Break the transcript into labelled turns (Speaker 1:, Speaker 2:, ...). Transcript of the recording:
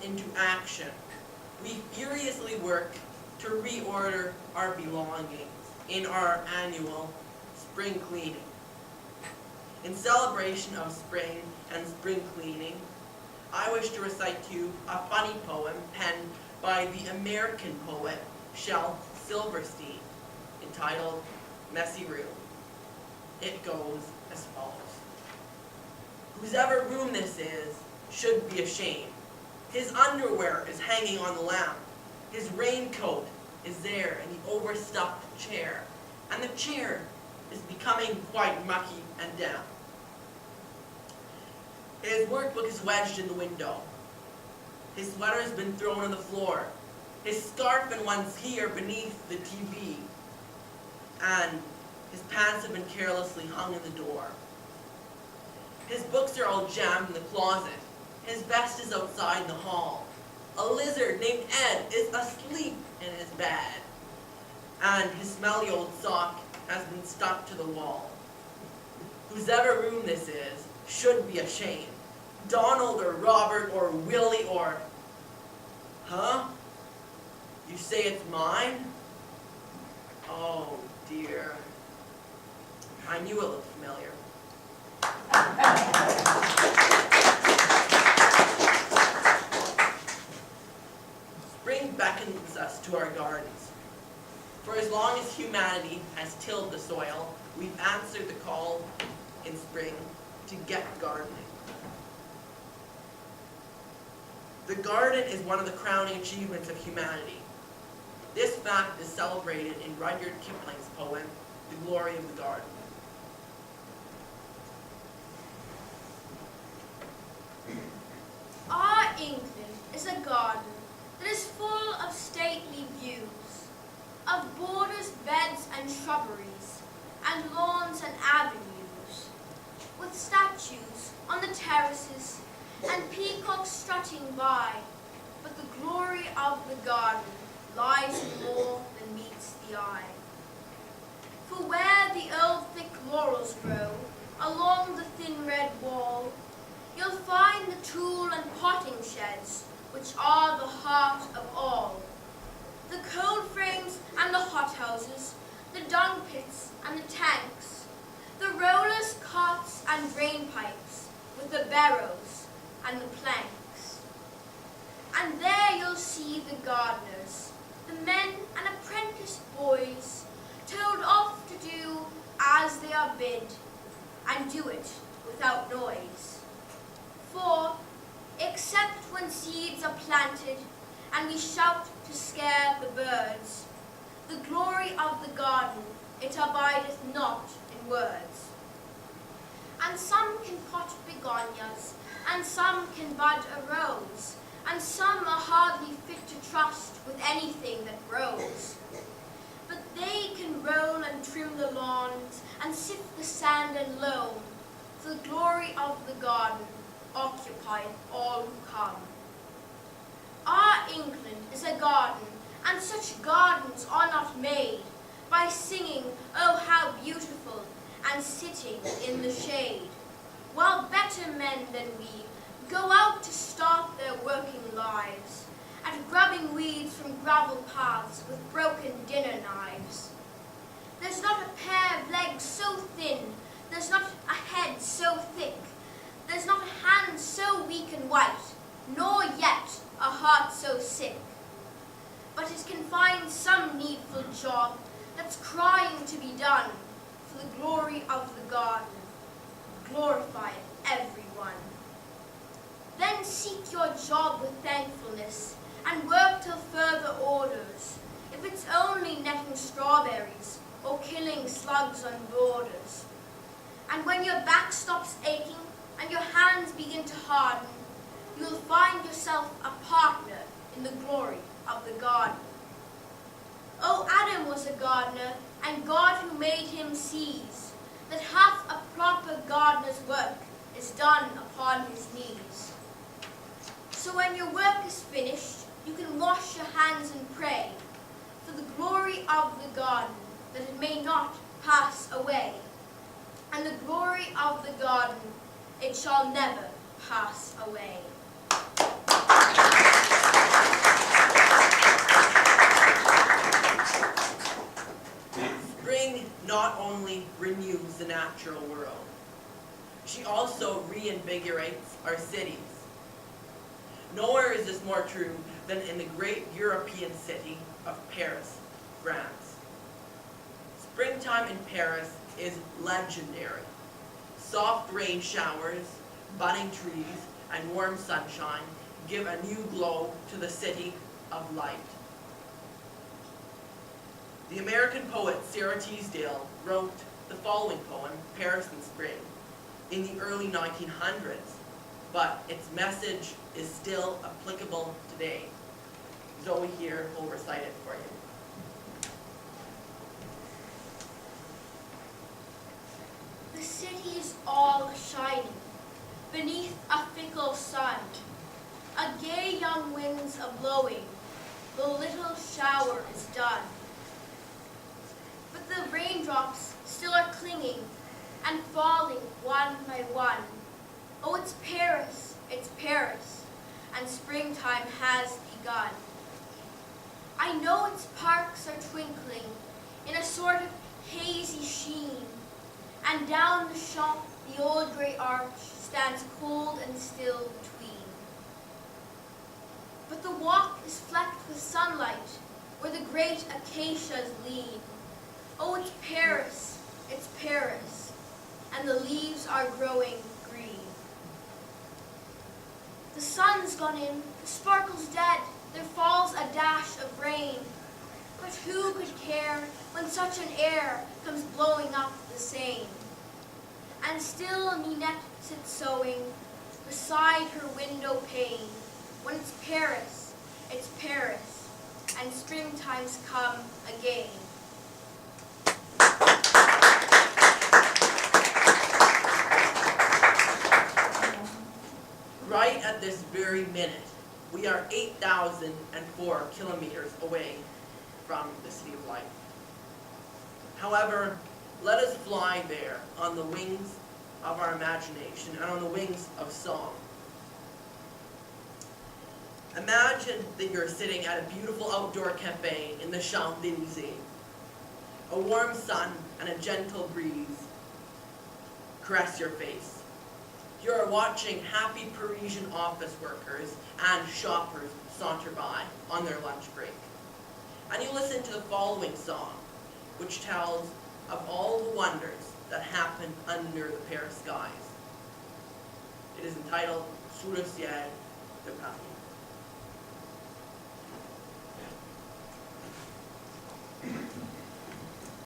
Speaker 1: into action. We furiously work to reorder our belongings in our annual spring cleaning. In celebration of spring and spring cleaning, I wish to recite to you a funny poem penned by the American poet Silverstein, entitled Messy Room. It goes as follows. Whosever room this is should be ashamed. His underwear is hanging on the lamp. His raincoat is there in the overstuffed chair, and the chair is becoming quite mucky and damp. His workbook is wedged in the window. His sweater has been thrown on the floor. His scarf and onesie are beneath the TV. And his pants have been carelessly hung in the door. His books are all jammed in the closet. His vest is outside in the hall. A lizard named Ed is asleep in his bed. And his smelly old sock has been stuck to the wall. Whosever room this is should be ashamed. Donald or Robert or Willie or... Huh? You say it's mine? Oh dear. I knew it looked familiar. Spring beckons us to our gardens. For as long as humanity has tilled the soil, we've answered the call in spring to get gardening. The garden is one of the crowning achievements of humanity. This fact is celebrated in Rudyard Kipling's poem, The Glory of the Garden.
Speaker 2: Our England is a garden that is full of stately views, of borders, beds and shrubberies, and lawns and avenues, with statues on the terraces and peacocks strutting by, but the glory of the garden lies in more than meets the eye. For where the old thick laurels grow along the thin red wall, you'll find the tool and potting sheds, which are the heart of all. The coal frames and the hothouses, the dung pits and the tanks, the rollers, carts and drain pipes, with the barrows and the planks. And there you'll see the gardeners, the men and apprentice boys, told off to do as they are bid, and do it without noise. For, except when seeds are planted, and we shout to scare the birds, the glory of the garden, it abideth not in words. And some can pot begonias, and some can bud a rose, and some are hardly fit to trust with anything that grows. But they can roll and trim the lawns, and sift the sand and loam, for the glory of the garden occupieth all who come. Our England is a garden, and such gardens are not made by singing, oh how beautiful, and sitting in the shade, while better men than we go out to start their working lives, at grubbing weeds from gravel paths with broken dinner knives. There's not a pair of legs so thin, there's not a head so thick, there's not a hand so weak and white, nor yet a heart so sick. But it can find some needful job that's crying to be done for the glory of the garden, glorifying everyone. Then seek your job with thankfulness and work till further orders, if it's only netting strawberries or killing slugs on borders. And when your back stops aching and your hands begin to harden, you'll find yourself a partner in the glory of the garden. Oh, Adam was a gardener, and God who made him sees that half a proper gardener's work is done upon his knees. So when your work is finished, you can wash your hands and pray for the glory of the garden, that it may not pass away. And the glory of the garden, it shall never pass away.
Speaker 1: the natural world. She also reinvigorates our cities. Nowhere is this more true than in the great European city of Paris, France. Springtime in Paris is legendary. Soft rain showers, budding trees, and warm sunshine give a new glow to the city of light. The American poet Sarah Teasdale wrote the following poem, Paris in Spring, in the early 1900s, but its message is still applicable today. Zoe here will recite it for you.
Speaker 2: The city's all a-shining beneath a fickle sun. A gay young wind's a-blowing, the little shower is done. But the raindrops still are clinging and falling one by one. Oh, it's Paris, and springtime has begun. I know its parks are twinkling in a sort of hazy sheen, and down the Champs the old grey arch stands cold and still between. But the walk is flecked with sunlight where the great acacias lean. Oh, it's Paris, and the leaves are growing green. The sun's gone in, the sparkle's dead, there falls a dash of rain. But who could care when such an air comes blowing up the Seine? And still Ninette sits sewing beside her window pane, when it's Paris, and springtime's come again.
Speaker 1: Right at this very minute, we are 8,004 kilometers away from the City of Light. However, let us fly there on the wings of our imagination and on the wings of song. Imagine that you're sitting at a beautiful outdoor cafe in the Champs-Élysées. A warm sun and a gentle breeze caress your face. You are watching happy Parisian office workers and shoppers saunter by on their lunch break. And you listen to the following song, which tells of all the wonders that happen under the Paris skies. It is entitled Sous le ciel de Paris.